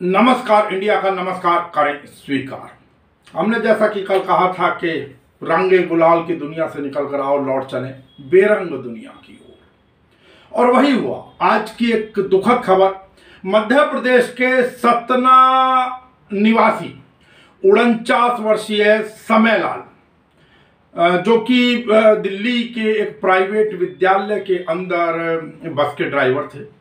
नमस्कार, इंडिया का नमस्कार करें स्वीकार। हमने जैसा कि कल कहा था कि रंगे गुलाल की दुनिया से निकल कर आओ लौट चले बेरंग दुनिया की ओर, और वही हुआ। आज की एक दुखद खबर, मध्य प्रदेश के सतना निवासी 49 वर्षीय समयलाल, जो कि दिल्ली के एक प्राइवेट विद्यालय के अंदर बस के ड्राइवर थे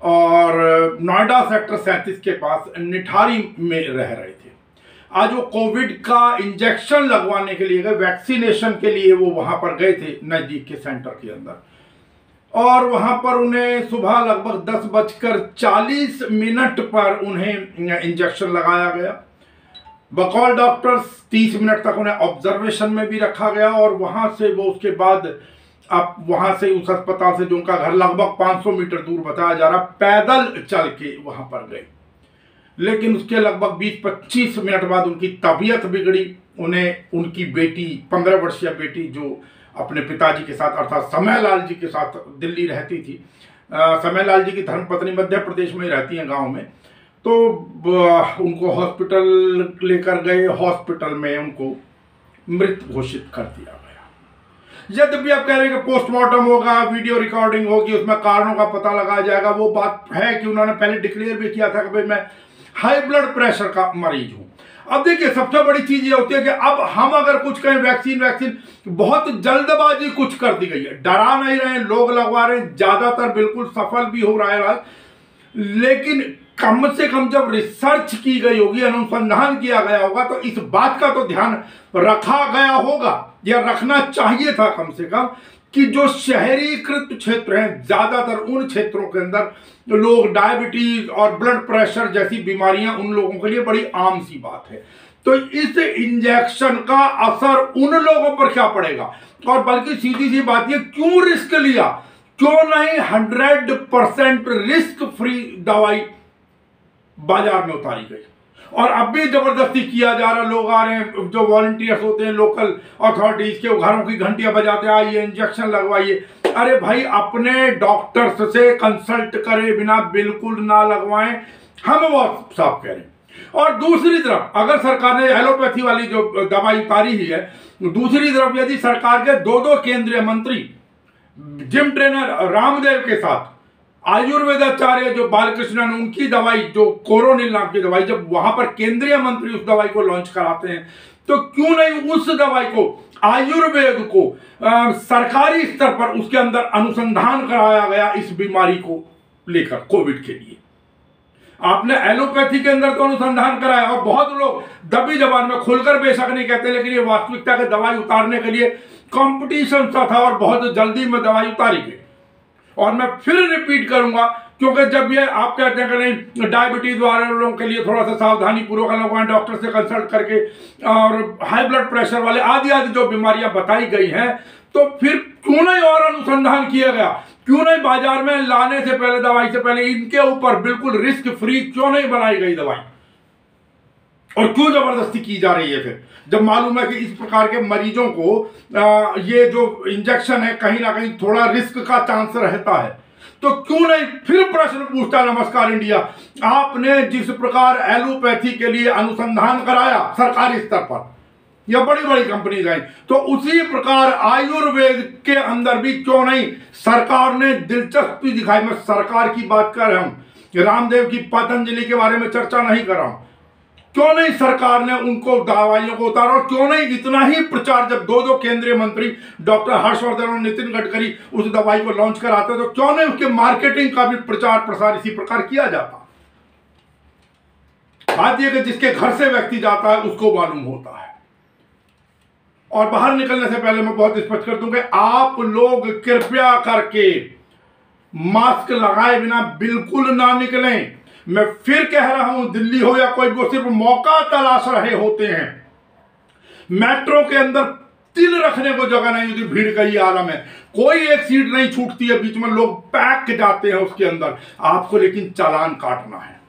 और नोएडा सेक्टर 37 के पास निठारी में रह रहे थे। आज वो कोविड का इंजेक्शन लगवाने के लिए गए, वैक्सीनेशन के लिए वो वहां पर गए थे नजदीक के सेंटर के अंदर, और वहां पर उन्हें सुबह लगभग 10:40 पर उन्हें इंजेक्शन लगाया गया। बकौल डॉक्टर्स 30 मिनट तक उन्हें ऑब्जर्वेशन में भी रखा गया और वहां से वो उसके बाद अब वहां से उस अस्पताल से जो उनका घर लगभग 500 मीटर दूर बताया जा रहा, पैदल चल के वहां पर गए। लेकिन उसके लगभग 20-25 मिनट बाद उनकी तबीयत बिगड़ी। उन्हें उनकी बेटी, 15 वर्षीय बेटी, जो अपने पिताजी के साथ अर्थात समयलाल जी के साथ दिल्ली रहती थी, समयलाल जी की धर्मपत्नी मध्य प्रदेश में रहती हैं गांव में, तो उनको हॉस्पिटल लेकर गए। हॉस्पिटल में उनको मृत घोषित कर दिया गया। यद्यपि आप कह रहे हैं कि पोस्टमार्टम होगा, वीडियो रिकॉर्डिंग होगी, उसमें कारणों का पता लगाया जाएगा। वो बात है कि उन्होंने पहले डिक्लेयर भी किया था कि भाई मैं हाई ब्लड प्रेशर का मरीज हूं। अब देखिए, सबसे बड़ी चीज ये होती है कि अब हम अगर कुछ कहें वैक्सीन बहुत जल्दबाजी कुछ कर दी गई है। डरा नहीं रहे हैं, लोग लगवा रहे हैं, ज्यादातर बिल्कुल सफल भी हो रहा है। लेकिन कम से कम जब रिसर्च की गई होगी, अनुसंधान किया गया होगा, तो इस बात का तो ध्यान रखा गया होगा या रखना चाहिए था कम से कम, कि जो शहरीकृत क्षेत्र हैं, ज्यादातर उन क्षेत्रों के अंदर लोग डायबिटीज और ब्लड प्रेशर जैसी बीमारियां उन लोगों के लिए बड़ी आम सी बात है। तो इस इंजेक्शन का असर उन लोगों पर क्या पड़ेगा, और बल्कि सीधी सी बात ये, क्यों रिस्क लिया, क्यों नहीं 100% रिस्क फ्री दवाई बाजार में उतारी गई। और अब भी जबरदस्ती किया जा रहा, लोग आ रहे हैं, जो वॉलंटियर्स होते हैं लोकल अथॉरिटीज के, घरों की घंटियां बजाते, आइए इंजेक्शन लगवाइए। अरे भाई, अपने डॉक्टर्स से कंसल्ट करे बिना बिल्कुल ना लगवाएं, हम वो साफ कह रहे हैं। और दूसरी तरफ, अगर सरकार ने एलोपैथी वाली जो दवाई उतारी ही है, दूसरी तरफ यदि सरकार के दो केंद्रीय मंत्री, जिम ट्रेनर रामदेव के साथ आयुर्वेदाचार्य जो बालकृष्णन, उनकी दवाई जो कोरोनिल नाम की दवाई, जब वहां पर केंद्रीय मंत्री उस दवाई को लॉन्च कराते हैं, तो क्यों नहीं उस दवाई को, आयुर्वेद को सरकारी स्तर पर उसके अंदर अनुसंधान कराया गया इस बीमारी को लेकर, कोविड के लिए। आपने एलोपैथी के अंदर तो अनुसंधान कराया, और बहुत लोग दबी जबान में खुलकर बेशक नहीं कहते, लेकिन ये वास्तविकता की दवाई उतारने के लिए कंपटीशन सा था और बहुत जल्दी में दवाई उतारी गई। और मैं फिर रिपीट करूंगा, क्योंकि जब ये आप कहते हैं कि नहीं डायबिटीज वाले लोगों के लिए थोड़ा सा सावधानी पूर्वक लगवाएं, डॉक्टर से कंसल्ट करके, और हाई ब्लड प्रेशर वाले आदि जो बीमारियां बताई गई हैं, तो फिर क्यों नहीं और अनुसंधान किया गया, क्यों नहीं बाजार में लाने से पहले, दवाई से पहले इनके ऊपर बिल्कुल रिस्क फ्री क्यों नहीं बनाई गई दवाई, और क्यों जबरदस्ती की जा रही है फिर, जब मालूम है कि इस प्रकार के मरीजों को ये जो इंजेक्शन है कहीं ना कहीं थोड़ा रिस्क का चांस रहता है। तो क्यों नहीं, फिर प्रश्न पूछता नमस्कार इंडिया, आपने जिस प्रकार एलोपैथी के लिए अनुसंधान कराया सरकारी स्तर पर या बड़ी बड़ी कंपनी आई, तो उसी प्रकार आयुर्वेद के अंदर भी क्यों नहीं सरकार ने दिलचस्पी दिखाई। मैं सरकार की बात कर रहा हूं, रामदेव की पतंजलि के बारे में चर्चा नहीं कर रहा हूं। क्यों नहीं सरकार ने उनको दवाइयों को उतारा, और क्यों नहीं इतना ही प्रचार, जब दो केंद्रीय मंत्री डॉक्टर हर्षवर्धन और नितिन गडकरी उस दवाई को लॉन्च कराते, तो क्यों नहीं उसके मार्केटिंग का भी प्रचार प्रसार इसी प्रकार किया जाता। बात यह कि जिसके घर से व्यक्ति जाता है उसको मालूम होता है। और बाहर निकलने से पहले मैं बहुत स्पष्ट कर दूं कि आप लोग कृपया करके मास्क लगाए बिना बिल्कुल ना निकलें। मैं फिर कह रहा हूं, दिल्ली हो या कोई, वो सिर्फ मौका तलाश रहे होते हैं। मेट्रो के अंदर तिल रखने को जगह नहीं होती, भीड़ का ये आलम है, कोई एक सीट नहीं छूटती है, बीच में लोग पैक जाते हैं उसके अंदर। आपको लेकिन चालान काटना है।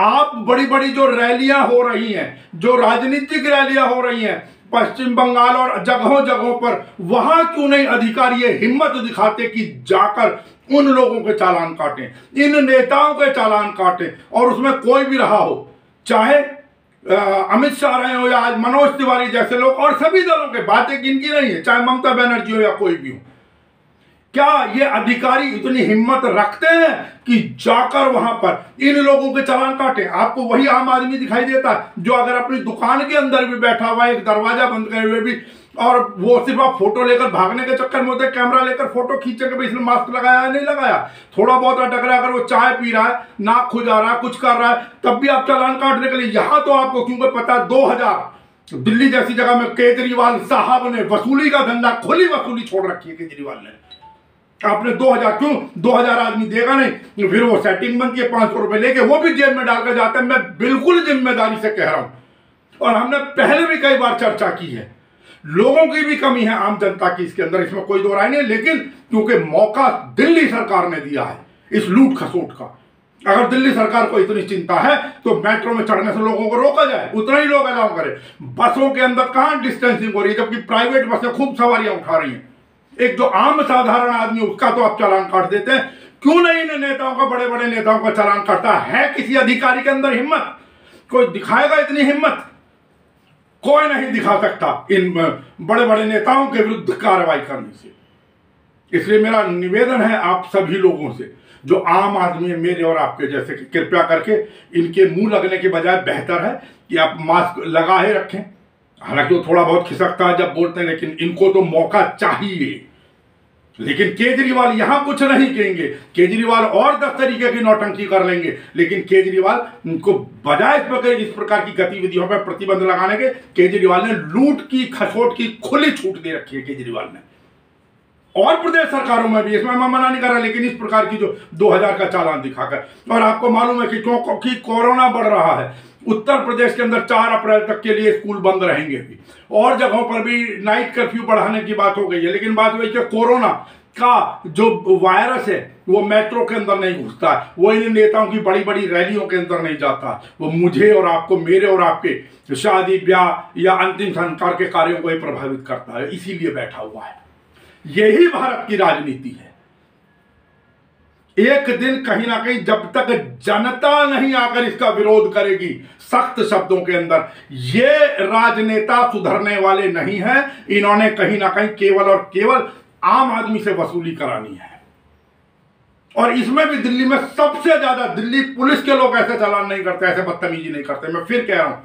आप बड़ी बड़ी जो रैलियां हो रही हैं, जो राजनीतिक रैलियां हो रही हैं पश्चिम बंगाल और जगहों जगहों पर, वहां क्यों नहीं अधिकारी ये हिम्मत दिखाते कि जाकर उन लोगों के चालान काटें, इन नेताओं के चालान काटें, और उसमें कोई भी रहा हो, चाहे अमित शाह रहे हो या आज मनोज तिवारी जैसे लोग, और सभी दलों के, बातें गिनती नहीं है, चाहे ममता बनर्जी हो या कोई भी हो। क्या ये अधिकारी इतनी हिम्मत रखते हैं कि जाकर वहां पर इन लोगों के चालान काटे? आपको वही आम आदमी दिखाई देता है जो अगर अपनी दुकान के अंदर भी बैठा हुआ है, एक दरवाजा बंद करे हुए भी, और वो सिर्फ आप फोटो लेकर भागने के चक्कर में होते हैं, कैमरा लेकर फोटो खींचे कि इसने मास्क लगाया है नहीं लगाया, थोड़ा बहुत अटक रहा है, अगर वो चाय पी रहा है, नाक खुजा रहा है, कुछ कर रहा है, तब भी आप चालान काटने के लिए। यहां तो आपको क्योंकि पता है 2000 दिल्ली जैसी जगह में केजरीवाल साहब ने वसूली का धंधा, खुली वसूली छोड़ रखी है केजरीवाल ने। आपने 2000 क्यों, 2000 आदमी देगा नहीं, फिर वो सेटिंग बनती है, 500 रुपए लेके वो भी जेब में डालकर जाता है। मैं बिल्कुल जिम्मेदारी से कह रहा हूं, और हमने पहले भी कई बार चर्चा की है, लोगों की भी कमी है, आम जनता की इसके अंदर, इसमें कोई दो राय नहीं। लेकिन क्योंकि मौका दिल्ली सरकार ने दिया है इस लूट खसोट का, अगर दिल्ली सरकार को इतनी चिंता है तो मेट्रो में चढ़ने से लोगों को रोका जाए, उतना ही लोग अलाउ करें। बसों के अंदर कहां डिस्टेंसिंग हो रही है, जबकि प्राइवेट बसें खूब सवारियां उठा रही हैं। एक जो आम साधारण आदमी, उसका तो आप चालान काट देते हैं, क्यों नहीं इन नेताओं का, बड़े बड़े नेताओं का चालान काटता है? किसी अधिकारी के अंदर हिम्मत? कोई दिखाएगा इतनी हिम्मत? कोई नहीं दिखा सकता इन बड़े बड़े नेताओं के विरुद्ध कार्रवाई करने से। इसलिए मेरा निवेदन है आप सभी लोगों से, जो आम आदमी है मेरे और आपके जैसे, कि कृपया करके इनके मुंह लगने के बजाय बेहतर है कि आप मास्क लगा ही रखें। हालांकि वो थोड़ा बहुत खिसकता है जब बोलते हैं, लेकिन इनको तो मौका चाहिए। लेकिन केजरीवाल यहां कुछ नहीं कहेंगे, केजरीवाल और 10 तरीके की नौटंकी कर लेंगे, लेकिन केजरीवाल को बजाय इस प्रकार की गतिविधियों पर प्रतिबंध लगाने के, केजरीवाल ने लूट की, खसोट की खुली छूट दे रखी है केजरीवाल ने। और प्रदेश सरकारों में भी, इसमें मैं मना नहीं कर रहा, लेकिन इस प्रकार की जो 2000 का चालान दिखाकर, और आपको मालूम है कि क्योंकि कोरोना बढ़ रहा है, उत्तर प्रदेश के अंदर 4 अप्रैल तक के लिए स्कूल बंद रहेंगे भी, और जगहों पर भी नाइट कर्फ्यू बढ़ाने की बात हो गई है। लेकिन बात वही कि कोरोना का जो वायरस है वो मेट्रो के अंदर नहीं घुसता है, वो इन नेताओं की बड़ी बड़ी रैलियों के अंदर नहीं जाता, वो मुझे और आपको, मेरे और आपके शादी ब्याह या अंतिम संस्कार के कार्यों को ही प्रभावित करता है, इसीलिए बैठा हुआ है। यही भारत की राजनीति है। एक दिन कहीं ना कहीं, जब तक जनता नहीं आकर इसका विरोध करेगी सख्त शब्दों के अंदर, ये राजनेता सुधरने वाले नहीं हैं। इन्होंने कहीं ना कहीं केवल और केवल आम आदमी से वसूली करानी है। और इसमें भी दिल्ली में सबसे ज्यादा, दिल्ली पुलिस के लोग ऐसे चालान नहीं करते, ऐसे बदतमीजी नहीं करते। मैं फिर कह रहा हूं,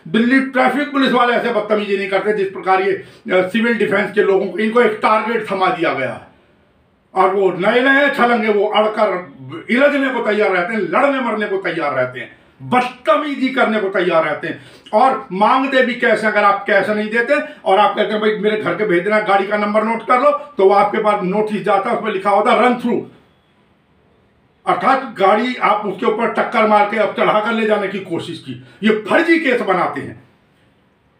दिल्ली ट्रैफिक पुलिस वाले ऐसे बदतमीजी नहीं करते जिस प्रकार ये सिविल डिफेंस के लोगों को, इनको एक टारगेट थमा दिया गया है, और वो नए नए छलंगे वो अड़कर इलझने को तैयार रहते हैं, लड़ने मरने को तैयार रहते हैं, बदतमीजी करने को तैयार रहते हैं, और मांगते भी कैश। अगर आप कैश नहीं देते और आप कहते हैं भाई मेरे घर के भेज देना, गाड़ी का नंबर नोट कर लो, तो वो आपके पास नोटिस जाता है, उसमें लिखा होता रन थ्रू, अर्थात गाड़ी आप उसके ऊपर टक्कर मार के अब चढ़ाकर ले जाने की कोशिश की। ये फर्जी केस बनाते हैं।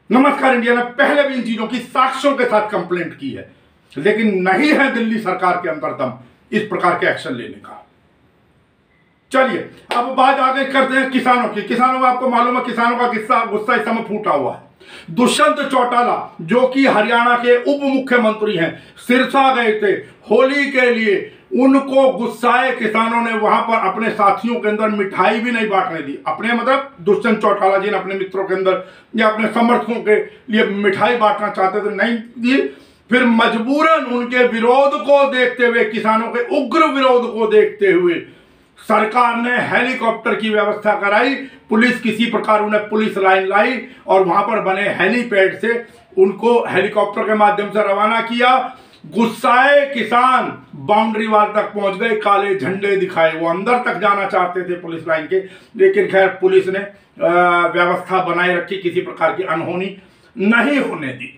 नमस्कार इंडिया ने पहले भी इन चीजों की साक्ष्यों के साथ कंप्लेंट की है, लेकिन नहीं है दिल्ली सरकार के अंदर दम इस प्रकार के एक्शन लेने का। चलिए अब बात आगे करते हैं किसानों की। किसानों में आपको मालूम है, किसानों का गुस्सा इस समय फूटा हुआ है। दुष्यंत चौटाला जो कि हरियाणा के उप मुख्यमंत्री हैं, सिरसा गए थे होली के लिए, उनको गुस्साए किसानों ने वहां पर अपने साथियों के अंदर मिठाई भी नहीं बांटने दी। अपने मतलब दुष्यंत चौटाला जी ने अपने मित्रों के अंदर या अपने समर्थकों के लिए मिठाई बांटना चाहते थे, नहीं दी। फिर मजबूरन उनके विरोध को देखते हुए, किसानों के उग्र विरोध को देखते हुए सरकार ने हेलीकॉप्टर की व्यवस्था कराई। पुलिस किसी प्रकार उन्हें पुलिस लाइन लाई और वहां पर बने हेलीपैड से उनको हेलीकॉप्टर के माध्यम से रवाना किया। गुस्साए किसान बाउंड्री वाल तक पहुंच गए, काले झंडे दिखाए। वो अंदर तक जाना चाहते थे पुलिस लाइन के, लेकिन खैर पुलिस ने व्यवस्था बनाए रखी, किसी प्रकार की अनहोनी नहीं होने दी।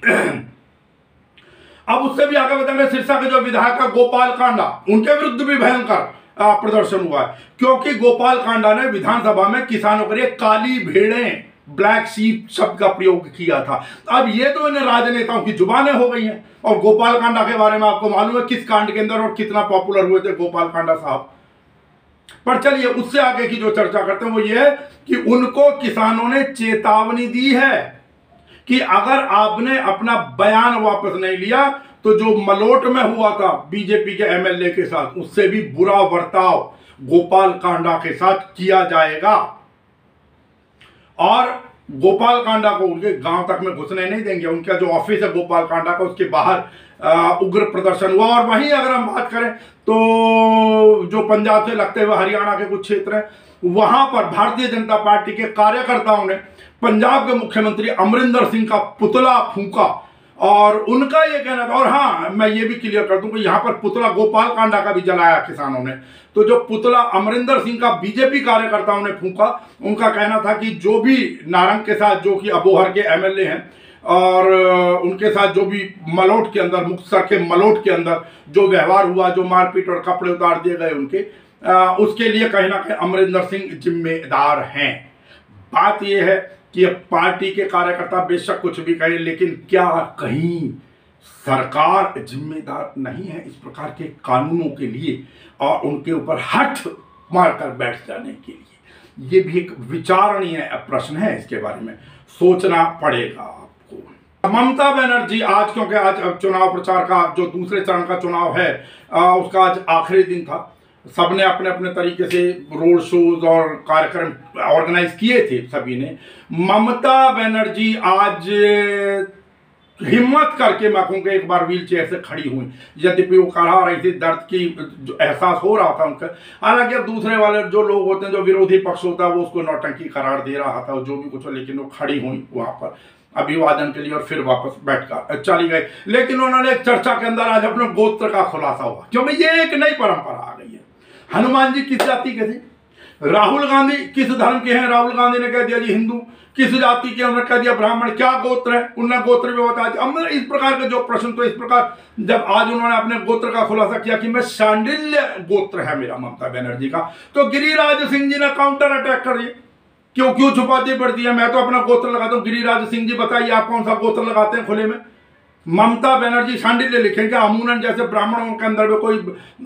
अब उससे भी आगे बताएंगे, सिरसा के जो विधायक है गोपाल कांडा, उनके विरुद्ध भी भयंकर प्रदर्शन हुआ है, क्योंकि गोपाल कांडा ने विधानसभा में किसानों के लिए काली भेड़ें, ब्लैक शीप शब्द का प्रयोग किया था। अब ये तो इन राजनेताओं की जुबानें हो गई हैं। और गोपाल कांडा के बारे में आपको मालूम है किस कांड के अंदर और कितना पॉपुलर हुए थे गोपाल कांडा साहब। पर चलिए उससे आगे की जो चर्चा करते हैं वो ये है कि उनको किसानों ने चेतावनी दी है कि अगर आपने अपना बयान वापस नहीं लिया तो जो मलोट में हुआ था बीजेपी के एमएलए के साथ, उससे भी बुरा बर्ताव गोपाल कांडा के साथ किया जाएगा। और गोपाल कांडा को उनके गांव तक में घुसने नहीं देंगे। उनका जो ऑफिस है गोपाल कांडा का, उसके बाहर उग्र प्रदर्शन हुआ। और वहीं अगर हम बात करें तो जो पंजाब से लगते हुए हरियाणा के कुछ क्षेत्र हैं, वहां पर भारतीय जनता पार्टी के कार्यकर्ताओं ने पंजाब के मुख्यमंत्री अमरिंदर सिंह का पुतला फूंका। और उनका ये कहना था, और हाँ मैं ये भी क्लियर कर दूं कि यहां पर पुतला गोपाल कांडा का भी जलाया किसानों ने। तो जो पुतला अमरिंदर सिंह का बीजेपी कार्यकर्ताओं ने फूंका, उनका कहना था कि जो भी नारंग के साथ, जो कि अबोहर के एमएलए हैं, और उनके साथ जो भी मलोट के अंदर, मुक्तसर के मलोट के अंदर जो व्यवहार हुआ, जो मारपीट और कपड़े उतार दिए गए उनके, उसके लिए कहीं ना कहीं अमरिंदर सिंह जिम्मेदार हैं। बात यह है कि पार्टी के कार्यकर्ता बेशक कुछ भी कहें, लेकिन क्या कहीं सरकार जिम्मेदार नहीं है इस प्रकार के कानूनों के लिए और उनके ऊपर हठ मारकर बैठ जाने के लिए? ये भी एक विचारणीय प्रश्न है, इसके बारे में सोचना पड़ेगा आपको। ममता बनर्जी आज, क्योंकि आज चुनाव प्रचार का जो दूसरे चरण का चुनाव है, उसका आज आखिरी दिन था। सबने अपने अपने तरीके से रोड शोज और कार्यक्रम ऑर्गेनाइज किए थे सभी ने। ममता बनर्जी आज हिम्मत करके, मैं कहूँगा, एक बार व्हील चेयर से खड़ी हुई। यद्यपि वो करा रही थी, दर्द की जो एहसास हो रहा था उनका। हालांकि अब दूसरे वाले जो लोग होते हैं, जो विरोधी पक्ष होता है, वो उसको नौटंकी करार दे रहा था, जो भी कुछ हो, लेकिन वो खड़ी हुई वहां पर अभिवादन के लिए और फिर वापस बैठकर चली गई। लेकिन उन्होंने एक चर्चा के अंदर आज अपने गोत्र का खुलासा हुआ, क्योंकि ये एक नई परंपरा आ गई है। हनुमान जी किस जाति के थे? राहुल गांधी किस धर्म के हैं? राहुल गांधी ने कह दिया जी हिंदू। किस जाति के? उन्होंने कह दिया ब्राह्मण। क्या गोत्र है? उन्होंने गोत्र भी बता दिया। अब इस प्रकार के जो प्रश्न, तो इस प्रकार जब आज उन्होंने अपने गोत्र का खुलासा किया कि मैं शांडिल्य गोत्र है मेरा, ममता बनर्जी का, तो गिरिराज सिंह जी ने काउंटर अटैक कर दिया। क्यों छुपाती पड़ती है? मैं तो अपना गोत्र लगाता हूं। गिरिराज सिंह जी बताइए आप कौन सा गोत्र लगाते हैं खुले में? ममता बनर्जी शांडिल्य लिखेंगे। अमूनन जैसे ब्राह्मणों के अंदर भी कोई,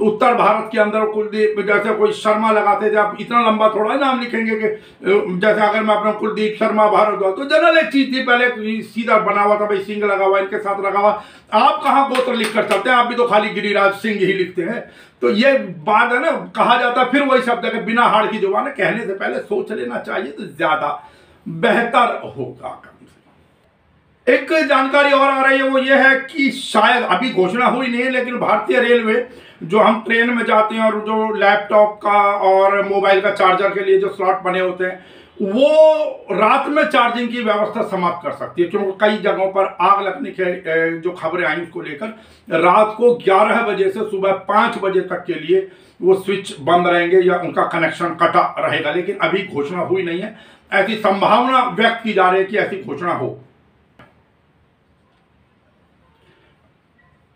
उत्तर भारत के अंदर कुलदीप, जैसे कोई शर्मा लगाते थे, आप इतना लंबा थोड़ा नाम लिखेंगे कि जैसे अगर मैं अपना कुलदीप शर्मा भारद्वाज, तो जनरल एक चीज थी, पहले सीधा बना हुआ था, भाई सिंह लगा हुआ, इनके साथ लगा हुआ। आप कहाँ गोत्र लिख कर चलते हैं? आप भी तो खाली गिरिराज सिंह ही लिखते हैं। तो ये बात है ना, कहा जाता फिर वही शब्द है कि बिना हाड़ की जुबान है, कहने से पहले सोच लेना चाहिए, तो ज्यादा बेहतर होगा। एक जानकारी और आ रही है, वो ये है कि शायद अभी घोषणा हुई नहीं है, लेकिन भारतीय रेलवे, जो हम ट्रेन में जाते हैं और जो लैपटॉप का और मोबाइल का चार्जर के लिए जो स्लॉट बने होते हैं, वो रात में चार्जिंग की व्यवस्था समाप्त कर सकती है। क्योंकि कई जगहों पर आग लगने के जो खबरें आई उसको लेकर रात को 11 बजे से सुबह 5 बजे तक के लिए वो स्विच बंद रहेंगे या उनका कनेक्शन कटा रहेगा। लेकिन अभी घोषणा हुई नहीं है। ऐसी संभावना व्यक्त की जा रही है कि ऐसी घोषणा हो।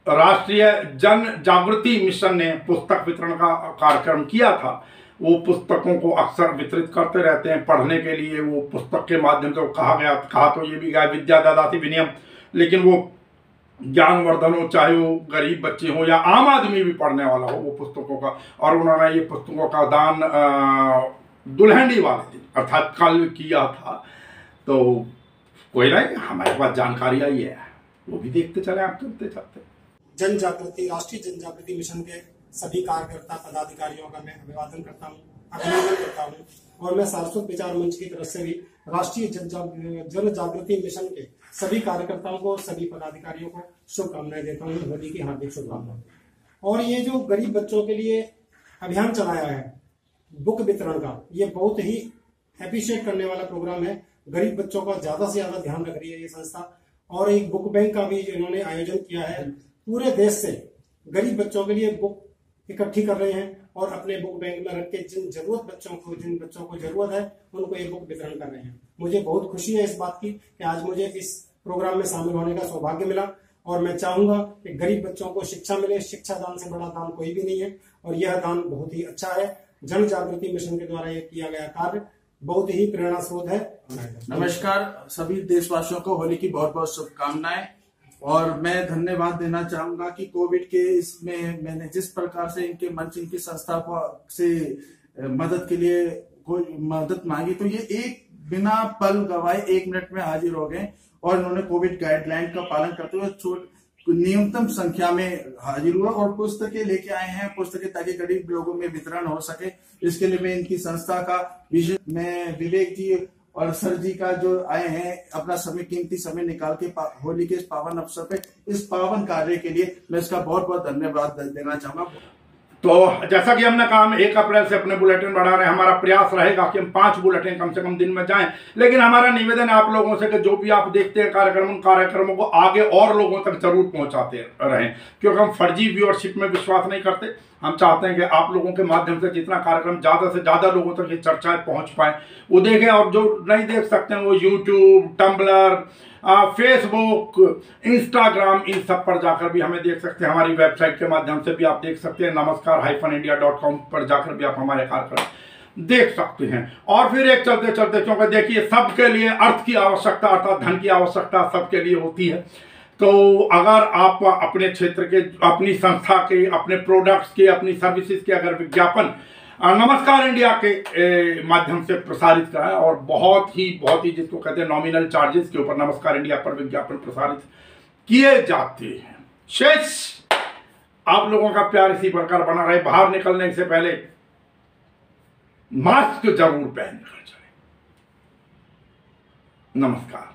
राष्ट्रीय जन जागृति मिशन ने पुस्तक वितरण का कार्यक्रम किया था। वो पुस्तकों को अक्सर वितरित करते रहते हैं पढ़ने के लिए। वो पुस्तक के माध्यम से कहा तो ये भी गया विद्या ददाति विनयम, लेकिन वो ज्ञानवर्धन हो, चाहे वो गरीब बच्चे हो या आम आदमी भी पढ़ने वाला हो, वो पुस्तकों का। और उन्होंने ये पुस्तकों का दान दुल्हनी वाले दिन अर्थात कल किया था। तो कोई नहीं, हमारे पास जानकारी आई है, वो भी देखते चले, आप चलते चलते। जन जागृति, राष्ट्रीय जन जागृति मिशन के सभी कार्यकर्ता पदाधिकारियों का मैं अभिवादन करता हूँ, अभिनंदन करता हूँ। और मैं सारस्वत विचार मंच की तरफ से भी राष्ट्रीय जन जागृति मिशन के सभी कार्यकर्ताओं को, सभी पदाधिकारियों को शुभकामनाएं देता हूँ, होली की हार्दिक शुभकामनाएं। और ये जो गरीब बच्चों के लिए अभियान चलाया है बुक वितरण का, ये बहुत ही एप्रिशिएट करने वाला प्रोग्राम है। गरीब बच्चों का ज्यादा से ज्यादा ध्यान रख रही है ये संस्था। और एक बुक बैंक का भी इन्होंने आयोजन किया है। पूरे देश से गरीब बच्चों के लिए बुक इकट्ठी कर रहे हैं और अपने बुक बैंक में रख के जिन बच्चों को जरूरत है उनको ये बुक वितरण कर रहे हैं। मुझे बहुत खुशी है इस बात की कि आज मुझे इस प्रोग्राम में शामिल होने का सौभाग्य मिला। और मैं चाहूंगा कि गरीब बच्चों को शिक्षा मिले। शिक्षा दान से बड़ा दान कोई भी नहीं है और यह दान बहुत ही अच्छा है। जन जागृति मिशन के द्वारा यह किया गया कार्य बहुत ही प्रेरणा स्रोत है। नमस्कार, सभी देशवासियों को होली की बहुत बहुत शुभकामनाएं। और मैं धन्यवाद देना चाहूंगा कि कोविड के इसमें मैंने जिस प्रकार से इनके मंच, इनकी संस्था से मदद के लिए कोई मदद मांगी, तो ये एक बिना पल गवाए 1 मिनट में हाजिर हो गए और इन्होंने कोविड गाइडलाइन का पालन करते हुए न्यूनतम संख्या में हाजिर हुआ और पुस्तकें लेके आए हैं, पुस्तकें ताकि गरीब लोगों में वितरण हो सके। इसके लिए मैं इनकी संस्था का विजन, मैं विवेक जी और सर जी का जो आए हैं अपना समय, कीमती समय निकाल के होली के इस पावन अवसर पे, इस पावन कार्य के लिए मैं इसका बहुत बहुत धन्यवाद देना चाहूंगा। तो जैसा कि हमने कहा, हम 1 अप्रैल से अपने बुलेटिन बढ़ा रहे हैं। हमारा प्रयास रहेगा कि हम 5 बुलेटिन कम से कम दिन में जाएं, लेकिन हमारा निवेदन है आप लोगों से कि जो भी आप देखते हैं कार्यक्रम, उन कार्यक्रमों को आगे और लोगों तक जरूर पहुंचाते रहें, क्योंकि हम फर्जी व्यूअरशिप में विश्वास नहीं करते। हम चाहते हैं कि आप लोगों के माध्यम से जितना कार्यक्रम ज़्यादा से ज़्यादा लोगों तक ये चर्चाएं पहुंच पाए, वो देखें। और जो नहीं देख सकते हैं वो यूट्यूब, टम्बलर, फेसबुक, इंस्टाग्राम, इन सब पर जाकर भी हमें देख सकते हैं। हमारी वेबसाइट के माध्यम से भी आप देख सकते हैं, namaskar-india.com पर जाकर भी आप हमारे कार्यक्रम देख सकते हैं। और फिर एक चलते चलते, क्योंकि देखिए सबके लिए अर्थ की आवश्यकता अर्थात धन की आवश्यकता सबके लिए होती है। तो अगर आप अपने क्षेत्र के, अपनी संस्था के, अपने प्रोडक्ट्स के, अपनी सर्विसेज के अगर विज्ञापन नमस्कार इंडिया के माध्यम से प्रसारित कराएं, और बहुत ही जिसको कहते हैं नॉमिनल चार्जेस के ऊपर नमस्कार इंडिया पर विज्ञापन प्रसारित किए जाते हैं। शेष आप लोगों का प्यार इसी प्रकार बना रहे। बाहर निकलने से पहले मास्क जरूर पहन कर जाए। नमस्कार।